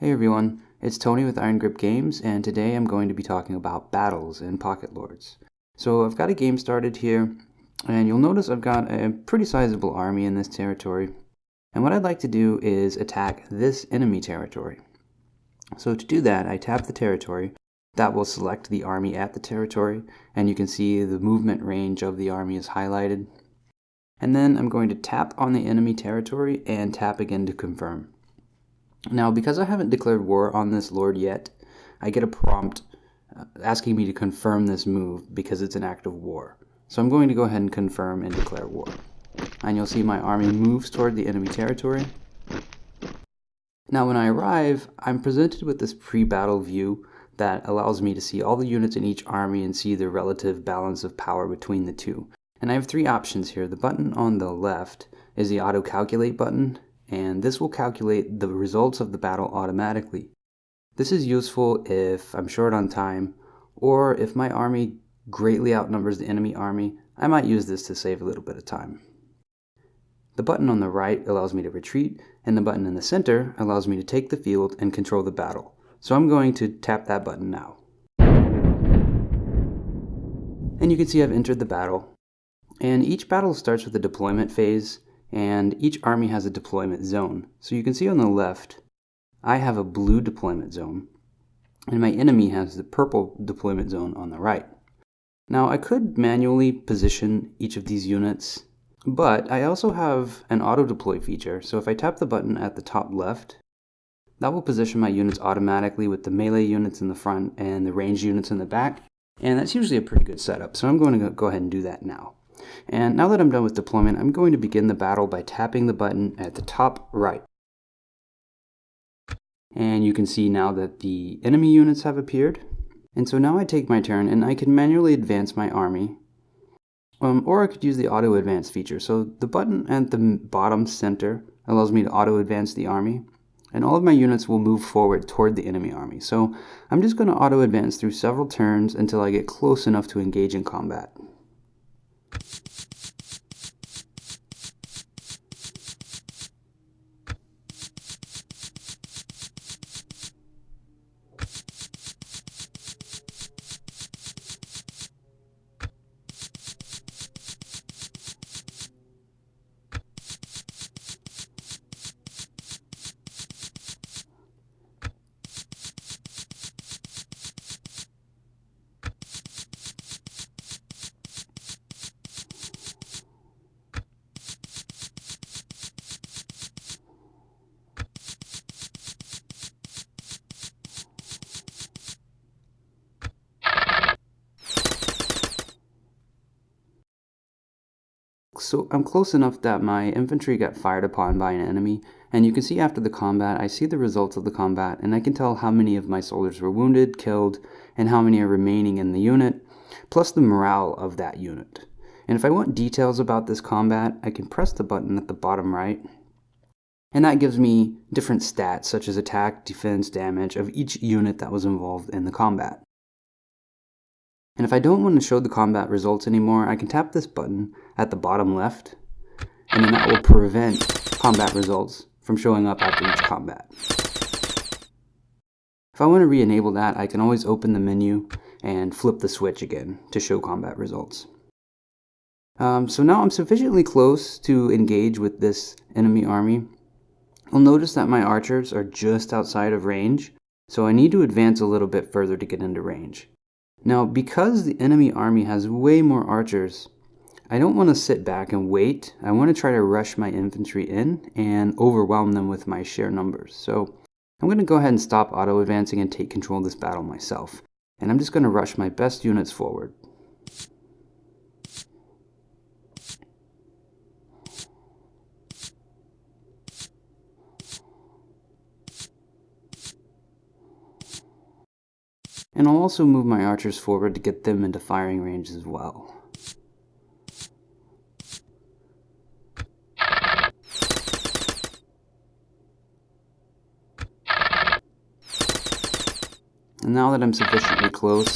Hey everyone, it's Tony with Iron Grip Games, and today I'm going to be talking about battles in Pocket Lords. So I've got a game started here, and you'll notice I've got a pretty sizable army in this territory. And what I'd like to do is attack this enemy territory. So to do that, I tap the territory. That will select the army at the territory, and you can see the movement range of the army is highlighted. And then I'm going to tap on the enemy territory and tap again to confirm. Now, because I haven't declared war on this lord yet, I get a prompt asking me to confirm this move because it's an act of war. So I'm going to go ahead and confirm and declare war. And you'll see my army moves toward the enemy territory. Now when I arrive, I'm presented with this pre-battle view that allows me to see all the units in each army and see the relative balance of power between the two. And I have three options here. The button on the left is the auto-calculate button, and this will calculate the results of the battle automatically. This is useful if I'm short on time, or if my army greatly outnumbers the enemy army. I might use this to save a little bit of time. The button on the right allows me to retreat, and the button in the center allows me to take the field and control the battle. So I'm going to tap that button now. And you can see I've entered the battle. And each battle starts with a deployment phase, and each army has a deployment zone. So you can see on the left, I have a blue deployment zone, and my enemy has the purple deployment zone on the right. Now I could manually position each of these units, but I also have an auto deploy feature. So if I tap the button at the top left, that will position my units automatically with the melee units in the front and the ranged units in the back. And that's usually a pretty good setup. So I'm going to go ahead and do that now. And now that I'm done with deployment, I'm going to begin the battle by tapping the button at the top right. And you can see now that the enemy units have appeared. And so now I take my turn and I can manually advance my army. Or I could use the auto advance feature. So the button at the bottom center allows me to auto advance the army, and all of my units will move forward toward the enemy army. So I'm just going to auto advance through several turns until I get close enough to engage in combat. So I'm close enough that my infantry got fired upon by an enemy, and you can see after the combat, I see the results of the combat, and I can tell how many of my soldiers were wounded, killed, and how many are remaining in the unit, plus the morale of that unit. And if I want details about this combat, I can press the button at the bottom right, and that gives me different stats such as attack, defense, damage of each unit that was involved in the combat. And if I don't want to show the combat results anymore, I can tap this button at the bottom left, and then that will prevent combat results from showing up after each combat. If I want to re-enable that, I can always open the menu and flip the switch again to show combat results. So now I'm sufficiently close to engage with this enemy army. You'll notice that my archers are just outside of range, so I need to advance a little bit further to get into range. Now, because the enemy army has way more archers, I don't want to sit back and wait. I want to try to rush my infantry in and overwhelm them with my sheer numbers. So I'm going to go ahead and stop auto-advancing and take control of this battle myself. And I'm just going to rush my best units forward. And I'll also move my archers forward to get them into firing range as well. And now that I'm sufficiently close,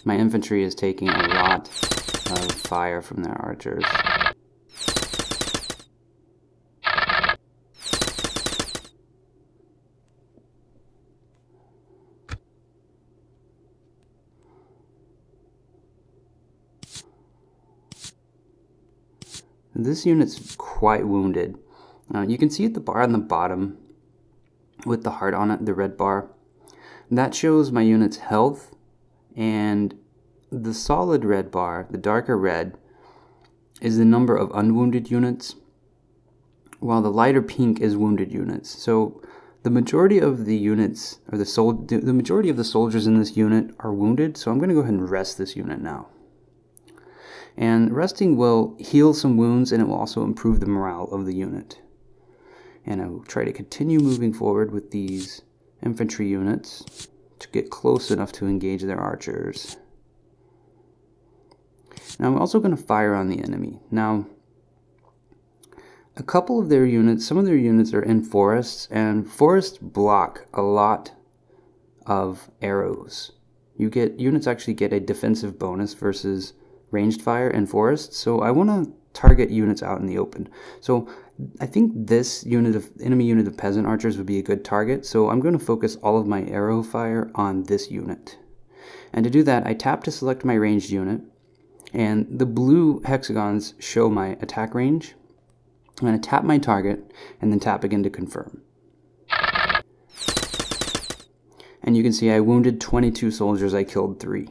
my infantry is taking a lot of fire from their archers. This unit's quite wounded. You can see at the bar on the bottom with the heart on it, the red bar. That shows my unit's health, and the solid red bar, the darker red, is the number of unwounded units, while the lighter pink is wounded units. So the majority of the units, or the majority of the soldiers in this unit are wounded, so I'm going to go ahead and rest this unit now. And resting will heal some wounds, and it will also improve the morale of the unit. And I will try to continue moving forward with these infantry units to get close enough to engage their archers. Now I'm also going to fire on the enemy. Now, a couple of their units, some of their units are in forests, and forests block a lot of arrows. Units actually get a defensive bonus versus ranged fire in forests, so I want to target units out in the open. So I think this enemy unit of peasant archers would be a good target, so I'm going to focus all of my arrow fire on this unit. And to do that, I tap to select my ranged unit, and the blue hexagons show my attack range. I'm going to tap my target and then tap again to confirm. And you can see I wounded 22 soldiers, I killed 3.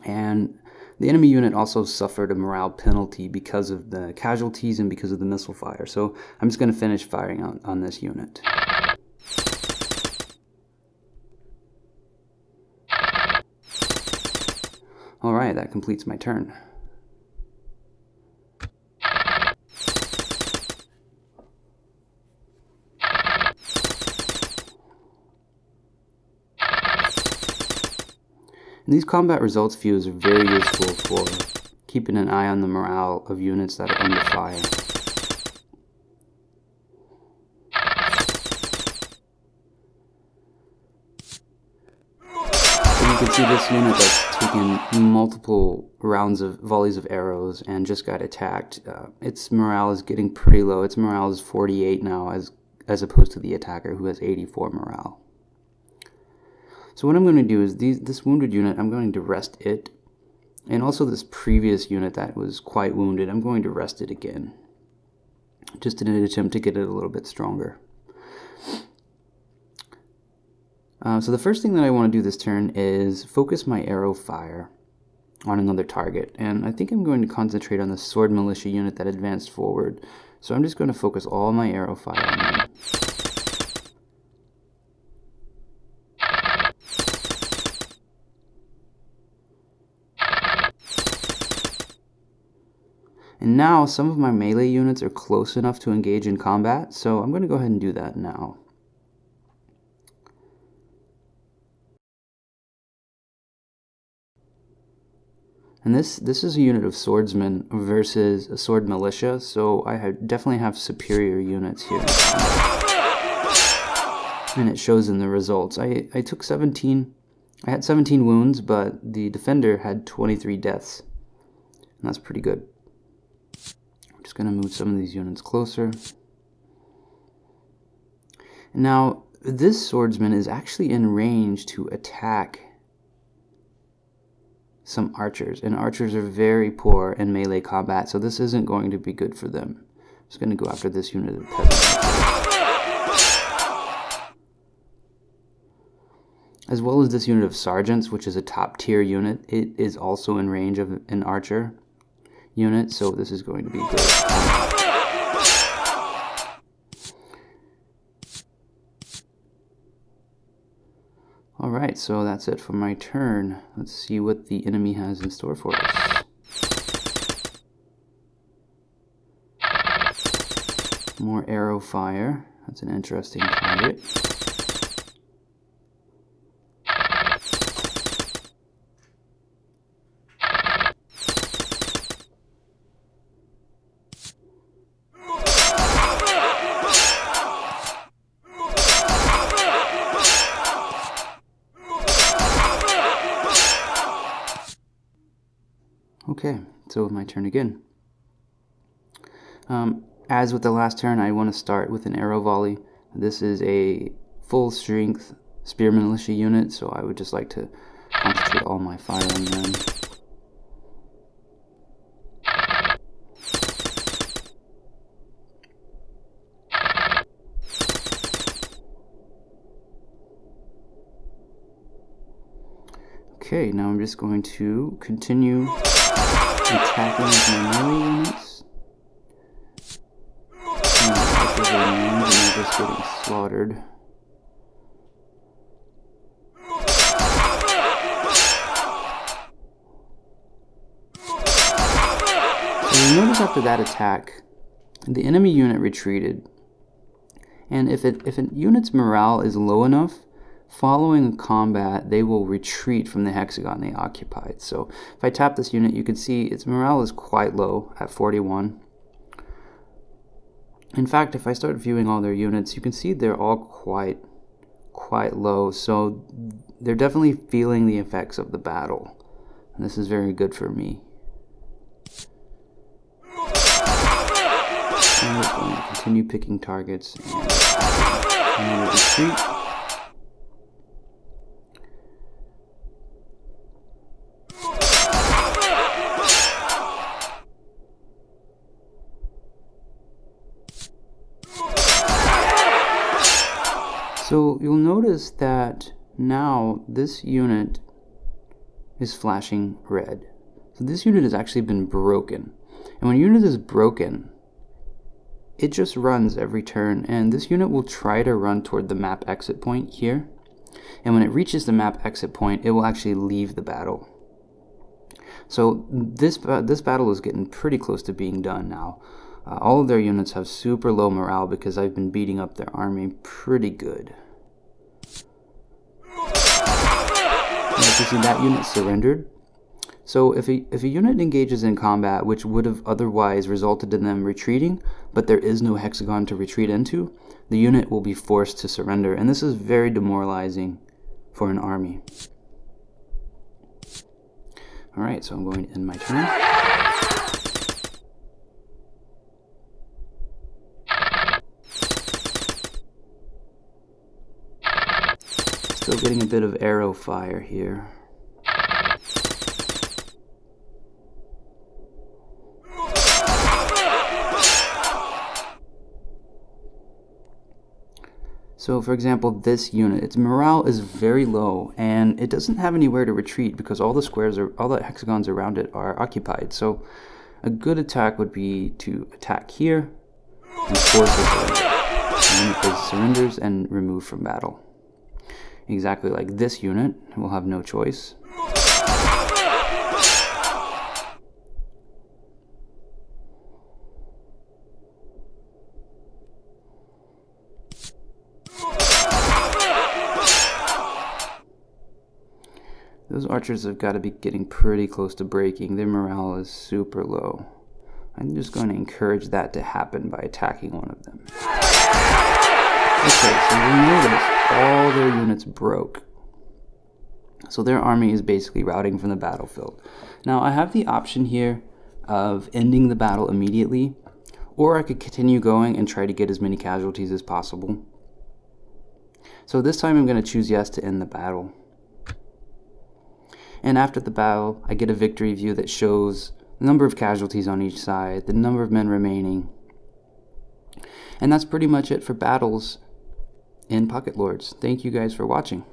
And the enemy unit also suffered a morale penalty because of the casualties and because of the missile fire. So I'm just going to finish firing on this unit. Alright, that completes my turn. And these combat results views are very useful for keeping an eye on the morale of units that are under fire. So you can see this unit that's taken multiple rounds of volleys of arrows and just got attacked. Its morale is getting pretty low. Its morale is 48 now as opposed to the attacker who has 84 morale. So what I'm going to do is this wounded unit, I'm going to rest it. And also this previous unit that was quite wounded, I'm going to rest it again. Just in an attempt to get it a little bit stronger. So the first thing that I want to do this turn is focus my arrow fire on another target. And I think I'm going to concentrate on the sword militia unit that advanced forward. So I'm just going to focus all my arrow fire on them. And now some of my melee units are close enough to engage in combat, so I'm going to go ahead and do that now. And this is a unit of swordsmen versus a sword militia, so I definitely have superior units here. And it shows in the results. I took 17, I had 17 wounds, but the defender had 23 deaths. And that's pretty good. I'm just going to move some of these units closer. Now, this swordsman is actually in range to attack some archers, and archers are very poor in melee combat, so this isn't going to be good for them. I'm just going to go after this unit of peasants. As well as this unit of sergeants, which is a top tier unit. It is also in range of an archer unit, so this is going to be good. Alright, so that's it for my turn. Let's see what the enemy has in store for us. More arrow fire. That's an interesting target. Okay, so my turn again. As with the last turn, I want to start with an arrow volley. This is a full strength spear militia unit, so I would just like to concentrate all my fire on them. Okay, now I'm just going to continue attacking with my melee units. And they're just getting slaughtered. So you notice after that attack, the enemy unit retreated. And if a unit's morale is low enough, following combat, they will retreat from the hexagon they occupied. So if I tap this unit, you can see its morale is quite low at 41. In fact, if I start viewing all their units, you can see they're all quite low. So they're definitely feeling the effects of the battle. And this is very good for me. I'm just going to continue picking targets and retreat. So you'll notice that now this unit is flashing red. So this unit has actually been broken. And when a unit is broken, it just runs every turn, and this unit will try to run toward the map exit point here. And when it reaches the map exit point, it will actually leave the battle. So this battle is getting pretty close to being done now. All of their units have super low morale because I've been beating up their army pretty good. As you see, that unit surrendered. So if a unit engages in combat, which would have otherwise resulted in them retreating, but there is no hexagon to retreat into, the unit will be forced to surrender, and this is very demoralizing for an army. Alright, so I'm going to end my turn. Still getting a bit of arrow fire here. So for example, this unit, its morale is very low and it doesn't have anywhere to retreat because all the hexagons around it are occupied. So a good attack would be to attack here and force a surrender. And then it surrenders and removed from battle. Exactly like this unit will have no choice. Those archers have got to be getting pretty close to breaking. Their morale is super low. I'm just going to encourage that to happen by attacking one of them. Okay, so you notice all their units broke. So their army is basically routing from the battlefield. Now I have the option here of ending the battle immediately, or I could continue going and try to get as many casualties as possible. So this time I'm going to choose yes to end the battle. And after the battle, I get a victory view that shows the number of casualties on each side, the number of men remaining. And that's pretty much it for battles in Pocket Lords. Thank you guys for watching.